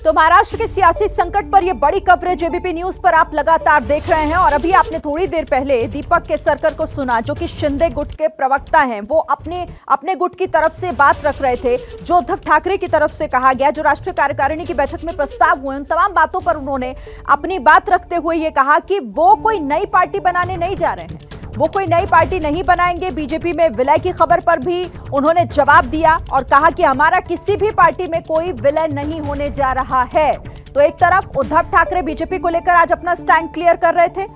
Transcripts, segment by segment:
तो महाराष्ट्र के सियासी संकट पर यह बड़ी कवरेज एबीपी न्यूज पर आप लगातार देख रहे हैं। और अभी आपने थोड़ी देर पहले दीपक केसरकर को सुना, जो कि शिंदे गुट के प्रवक्ता हैं। वो अपने गुट की तरफ से बात रख रहे थे, जो उद्धव ठाकरे की तरफ से कहा गया, जो राष्ट्रीय कार्यकारिणी की बैठक में प्रस्ताव हुए, उन तमाम बातों पर उन्होंने अपनी बात रखते हुए ये कहा कि वो कोई नई पार्टी बनाने नहीं जा रहे हैं, वो कोई नई पार्टी नहीं बनाएंगे। बीजेपी में विलय की खबर पर भी उन्होंने जवाब दिया और कहा कि हमारा किसी भी पार्टी में कोई विलय नहीं होने जा रहा है। तो एक तरफ उद्धव ठाकरे बीजेपी को लेकर आज अपना स्टैंड क्लियर कर रहे थे।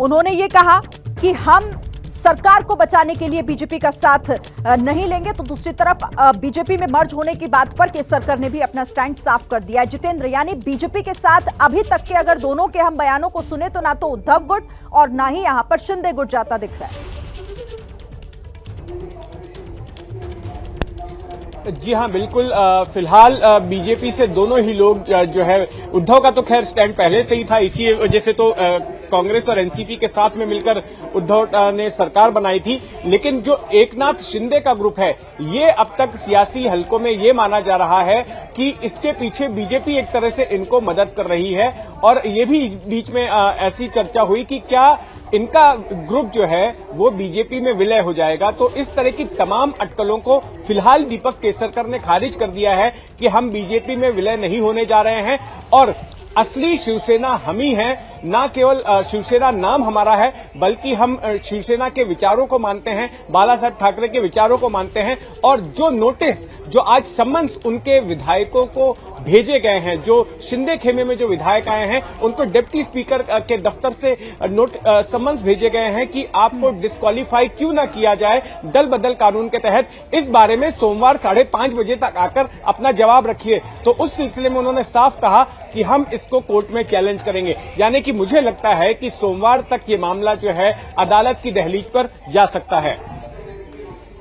उन्होंने ये कहा कि हम सरकार को बचाने के लिए बीजेपी का साथ नहीं लेंगे, तो दूसरी तरफ बीजेपी में मर्ज होने की बात पर केसरकर ने भी अपना स्टैंड साफ कर दिया। जितेंद्र, यानी बीजेपी के साथ अभी तक के अगर दोनों के हम बयानों को सुने तो ना तो उद्धव गुट और ना ही यहां पर शिंदे गुट जाता दिख रहा है। जी हाँ, बिल्कुल। फिलहाल बीजेपी से दोनों ही लोग जो है, उद्धव का तो खैर स्टैंड पहले से ही था, इसी वजह से तो कांग्रेस और एनसीपी के साथ में मिलकर उद्धव ने सरकार बनाई थी। लेकिन जो एकनाथ शिंदे का ग्रुप है, ये अब तक सियासी हलकों में ये माना जा रहा है कि इसके पीछे बीजेपी एक तरह से इनको मदद कर रही है। और ये भी बीच में ऐसी चर्चा हुई कि क्या इनका ग्रुप जो है वो बीजेपी में विलय हो जाएगा। तो इस तरह की तमाम अटकलों को फिलहाल दीपक केसरकर ने खारिज कर दिया है कि हम बीजेपी में विलय नहीं होने जा रहे हैं और असली शिवसेना हम ही हैं। न केवल शिवसेना नाम हमारा है, बल्कि हम शिवसेना के विचारों को मानते हैं, बाला साहब ठाकरे के विचारों को मानते हैं। और जो नोटिस, जो आज सम्मन्स उनके विधायकों को भेजे गए हैं, जो शिंदे खेमे में जो विधायक आए हैं, उनको डिप्टी स्पीकर के दफ्तर से सम्मन्स भेजे गए हैं कि आपको डिस्क्वालीफाई क्यों ना किया जाए दल बदल कानून के तहत। इस बारे में सोमवार 5:30 बजे तक आकर अपना जवाब रखिए। तो उस सिलसिले में उन्होंने साफ कहा कि हम इसको कोर्ट में चैलेंज करेंगे। यानी कि मुझे लगता है कि सोमवार तक ये मामला जो है अदालत की दहलीज पर जा सकता है।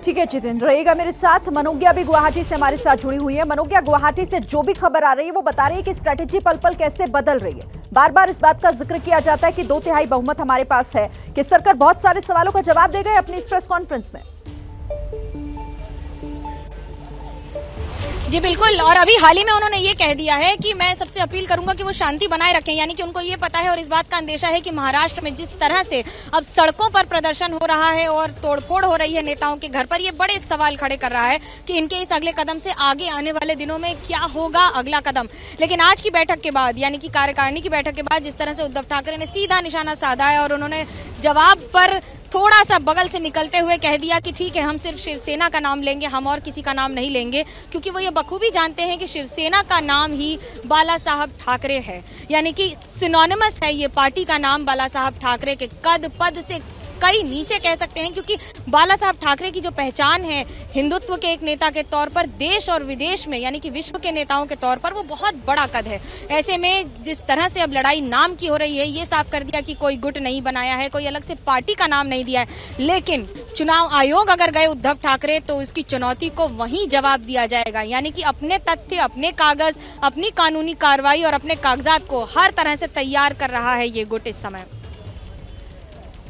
ठीक है जितेंद्र, रहेगा मेरे साथ। मनोज्ञा भी गुवाहाटी से हमारे साथ जुड़ी हुई है। मनोज्ञा, गुवाहाटी से जो भी खबर आ रही है वो बता रही है कि स्ट्रेटेजी पल पल कैसे बदल रही है। बार बार इस बात का जिक्र किया जाता है कि 2/3 बहुमत हमारे पास है। केसरकर बहुत सारे सवालों का जवाब दे गए अपनी इस प्रेस कॉन्फ्रेंस में। जी बिल्कुल, और अभी हाल ही में उन्होंने ये कह दिया है कि मैं सबसे अपील करूंगा कि वो शांति बनाए रखें। यानी कि उनको ये पता है और इस बात का अंदेशा है कि महाराष्ट्र में जिस तरह से अब सड़कों पर प्रदर्शन हो रहा है और तोड़फोड़ हो रही है नेताओं के घर पर, ये बड़े सवाल खड़े कर रहा है कि इनके इस अगले कदम से आगे आने वाले दिनों में क्या होगा अगला कदम। लेकिन आज की बैठक के बाद, यानी कि कार्यकारिणी की बैठक के बाद, जिस तरह से उद्धव ठाकरे ने सीधा निशाना साधा है और उन्होंने जवाब पर थोड़ा सा बगल से निकलते हुए कह दिया कि ठीक है, हम सिर्फ शिवसेना का नाम लेंगे, हम और किसी का नाम नहीं लेंगे, क्योंकि वो ये बखूबी जानते हैं कि शिवसेना का नाम ही बाला साहब ठाकरे है। यानी कि सिनोनिमस है ये पार्टी का नाम बाला साहब ठाकरे के कद पद से कई नीचे कह सकते हैं, क्योंकि बाला साहब ठाकरे की जो पहचान है हिंदुत्व के एक नेता के तौर पर, देश और विदेश में यानी कि विश्व के नेताओं के तौर पर वो बहुत बड़ा कद है। ऐसे में जिस तरह से अब लड़ाई नाम की हो रही है, ये साफ कर दिया कि कोई गुट नहीं बनाया है, कोई अलग से पार्टी का नाम नहीं दिया है। लेकिन चुनाव आयोग अगर गए उद्धव ठाकरे तो इसकी चुनौती को वहीं जवाब दिया जाएगा। यानी कि अपने तथ्य, अपने कागज, अपनी कानूनी कार्रवाई और अपने कागजात को हर तरह से तैयार कर रहा है ये गुट इस समय।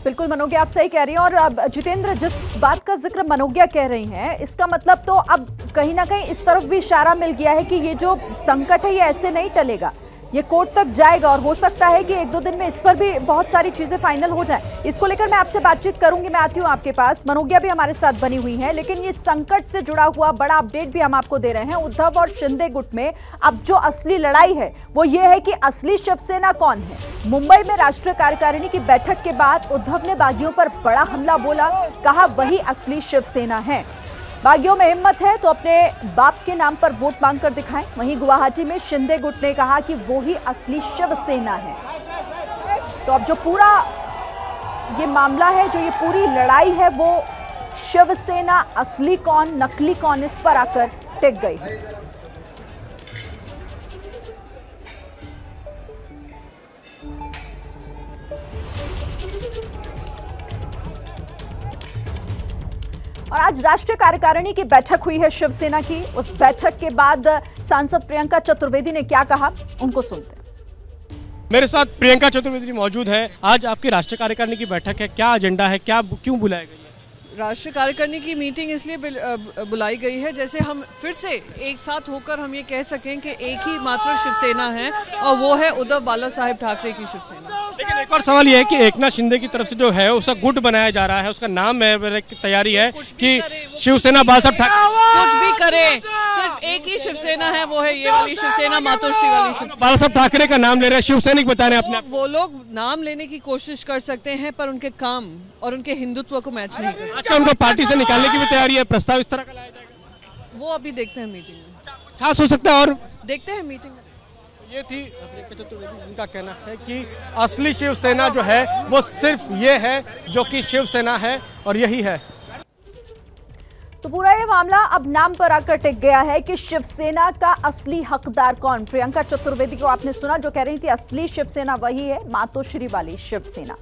बिल्कुल मनोज्ञा, आप सही कह रही हैं। और अब जितेंद्र, जिस बात का जिक्र मनोज्ञा कह रही हैं, इसका मतलब तो अब कहीं ना कहीं इस तरफ भी इशारा मिल गया है कि ये जो संकट है ये ऐसे नहीं टलेगा, ये कोर्ट तक जाएगा और हो सकता है कि 1-2 दिन में इस पर भी बहुत सारी चीजें फाइनल हो जाए। इसको लेकर मैं आपसे बातचीत करूंगी। मैं आती हूं आपके पास। मनोज्ञा भी हमारे साथ बनी हुई है, लेकिन ये संकट से जुड़ा हुआ बड़ा अपडेट भी हम आपको दे रहे हैं। उद्धव और शिंदे गुट में अब जो असली लड़ाई है वो ये है कि असली शिवसेना कौन है। मुंबई में राष्ट्रीय कार्यकारिणी की बैठक के बाद उद्धव ने बागियों पर बड़ा हमला बोला, कहा वही असली शिवसेना है। बागियों में हिम्मत है तो अपने बाप के नाम पर वोट मांग कर दिखाएं। वहीं गुवाहाटी में शिंदे गुट ने कहा कि वो ही असली शिवसेना है। तो अब जो पूरा ये मामला है, जो ये पूरी लड़ाई है, वो शिवसेना असली कौन नकली कौन, इस पर आकर टिक गई है। और आज राष्ट्रीय कार्यकारिणी की बैठक हुई है शिवसेना की। उस बैठक के बाद सांसद प्रियंका चतुर्वेदी ने क्या कहा, उनको सुनते हैं। मेरे साथ प्रियंका चतुर्वेदी मौजूद है। आज आपकी राष्ट्रीय कार्यकारिणी की बैठक है, क्या एजेंडा है, क्या क्यों बुलाया गया है? राष्ट्रीय कार्यकारिणी की मीटिंग इसलिए बुलाई गई है जैसे हम फिर से एक साथ होकर हम ये कह सकें कि एक ही मात्र शिवसेना है और वो है उद्धव बाला साहेब ठाकरे की शिवसेना। लेकिन एक और सवाल ये है कि एकनाथ शिंदे की तरफ से जो है उसका गुट बनाया जा रहा है, उसका नाम है तैयारी है कि शिवसेना बाला साहब ठाकरे कुछ भी करे, सिर्फ एक ही शिवसेना है, वो है ये वाली शिवसेना, मातोश्री वाली शिवसेना। बाला साहब ठाकरे का नाम ले रहे हैं, शिवसैनिक बता रहे हैं अपने। वो लोग नाम लेने की कोशिश कर सकते हैं पर उनके काम और उनके हिंदुत्व को मैच नहीं कर सकते। अच्छा, उनको पार्टी से निकालने की भी तैयारी है, प्रस्ताव इस तरह का लाया जाएगा? वो अभी देखते हैं मीटिंग में, खास हो सकता है और देखते हैं मीटिंग में। ये थी प्रियंका चतुर्वेदी, उनका कहना है कि असली शिवसेना जो है वो सिर्फ ये है जो कि शिवसेना है और यही है। तो पूरा ये मामला अब नाम पर आकर टिक गया है कि शिवसेना का असली हकदार कौन। प्रियंका चतुर्वेदी को आपने सुना जो कह रही थी असली शिवसेना वही है, मातोश्री वाली शिवसेना।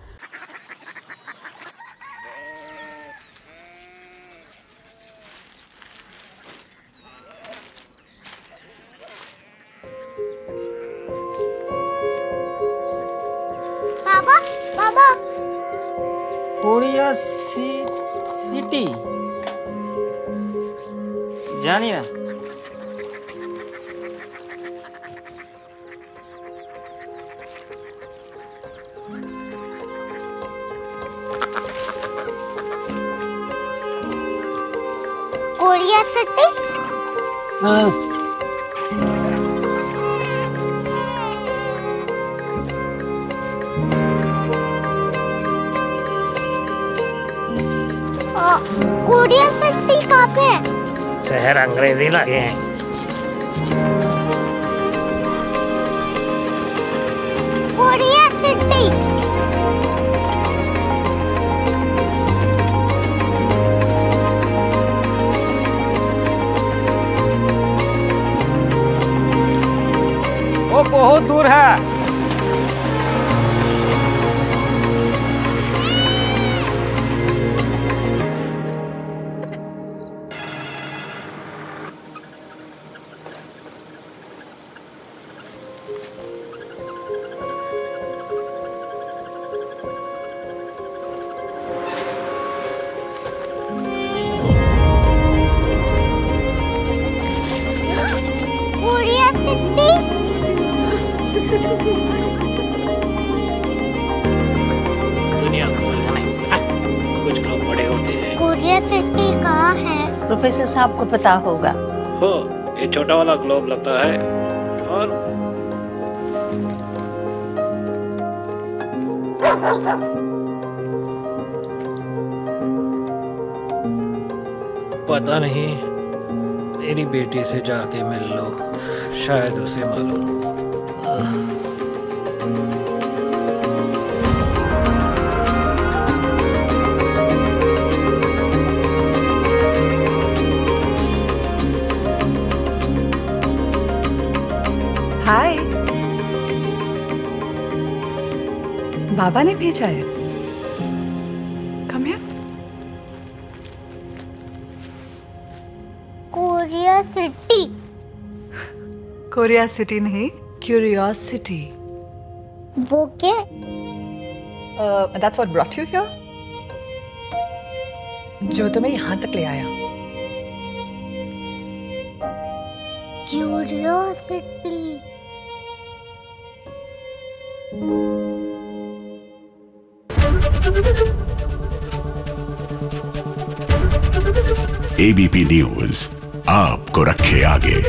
बाबा बाबा कोरिया सिटी जानी ना? Korea city? कोरिया सिटी कहाँ पे है? शहर अंग्रेजी लगे हैं। Korea city. वो बहुत दूर है। Korea city. दुनिया कुछ लोग बड़े होते हैं। कोरिया सिटी कहाँ है? प्रोफेसर साहब को पता होगा। हो, ये छोटा वाला ग्लोब लगता है और पता नहीं, मेरी बेटी से जाके मिल लो, शायद उसे मालूम हो। हाय, बाबा ने भेजा है। Come here. Korea city. Korea city नहीं, क्यूरियोसिटी। वो क्या? That's what brought you here? जो तुम्हें यहाँ तक ले आया। क्यूरियोसिटी। एबीपी न्यूज आपको रखे आगे।